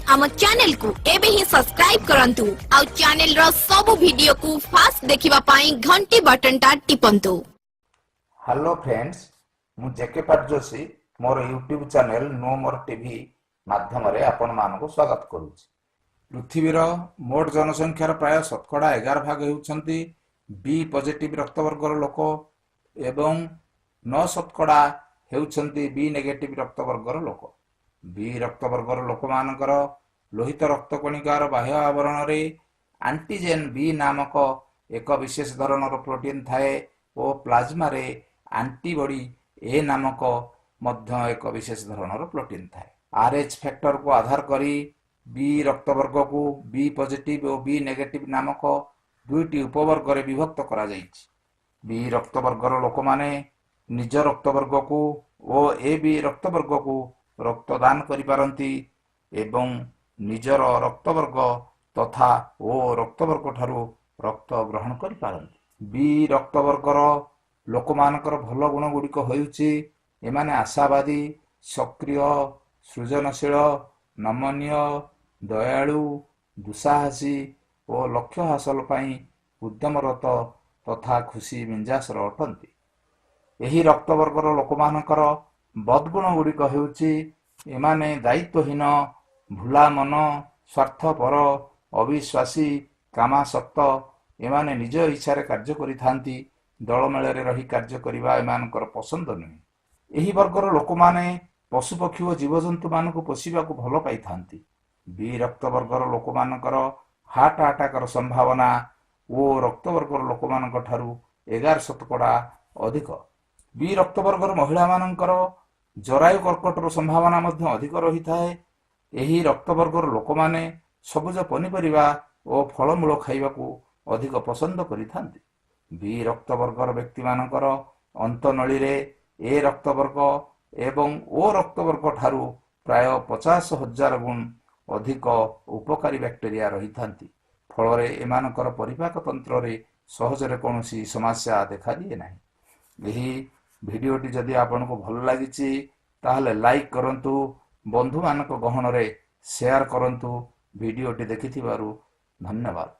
आम चैनल को एबे ही सब्सक्राइब करंतु आउ चैनल रो सब वीडियो को फास्ट देखिबा पाई घंटी बटन टा टिपंतु। हेलो फ्रेंड्स, मु जेके पाट जोशी मोर यूट्यूब चैनल नो मोर टीवी माध्यम रे आपण मानको स्वागत करूछि। पृथ्वीर मोट जनसंख्यार प्राय 11% हेउछंती बी पॉजिटिव रक्तवर्गर लोक एवं 9% हेउछंती बी नेगेटिव रक्तवर्गर लोक। बी रक्तवर्गर लोक मानकर लोहित रक्तकणिकार बाह्य आवरण रे एंटीजेन बी नामक एक विशेष धरणर प्रोटीन थाए और प्लाज्मा रे एंटीबॉडी ए नामक मध्य एक विशेष धरणर प्रोटीन थाए। आरएच फैक्टर को आधार करी बी रक्तवर्ग को बी पॉजिटिव और बी नेगेटिव नामक दुईटी उपवर्ग रे विभक्त करा जाइछि। बी रक्तवर्गर लोक माने निज रक्तवर्ग को ओ ए बी रक्तवर्ग को रक्तदान करि पारंती एवं निजर रक्तवर्ग तथा ओ रक्तवर्ग ठारू रक्त ग्रहण करि पारंती। बी रक्तवर्गर लोक मानकर भल गुण गुड़िक होउछि एमाने आशावादी, सक्रिय, सृजनशील, नमनीय, दयालु, दुसाहसी और लक्ष्य हासिल पई उद्यमरत तथा खुशी मिंजासर अटंती। एही रक्तवर्गर लोक मानकर बदगुण गुड़िक हेउछि एमाने दायित्वहीन, भूला मन, स्वार्थपर, अविश्वासी, कामासक्त, एमाने निज इच्छारे कार्य करिथांती। दलमेଳରେ रही कार्य करिबा एमानकर पसंद नुहे। एही वर्गर लोक माने पशुपक्षी और जीवजंतु मानक पोषिबा को भल पाइथांती। बी रक्तवर्गर लोक मानकर हार्ट अटैकर संभावना ओ रक्तवर्गर लोक मानक ठारू 11% अधिक। बी रक्तवर्गर महिला मानकर जरायु कर्कटर संभावना मध्य अधिक रही थाए। एही रक्तवर्गर लोक माने सबुज पनिपरिबा और फलमूल खाइबा को अधिक पसंद करिथांती। बी रक्तवर्गर व्यक्ति मानकर अंतनळी रे ए रक्तवर्ग एवं ओ रक्तवर्ग ठारू प्राय 50,000 गुण अधिक उपकारी बैक्टेरिया रही थांती। फलरे एमानकर परिपाक तंत्र रे सहजरे कोनोसी समस्या देखा दिए नाही। एही भिडियोटी जदि आपनको भल लागिछि ताहले लाइक करंतु, बंधु मानक गहन रे शेयर करंतु। भिडियोटी देखिथिबारु धन्यवाद।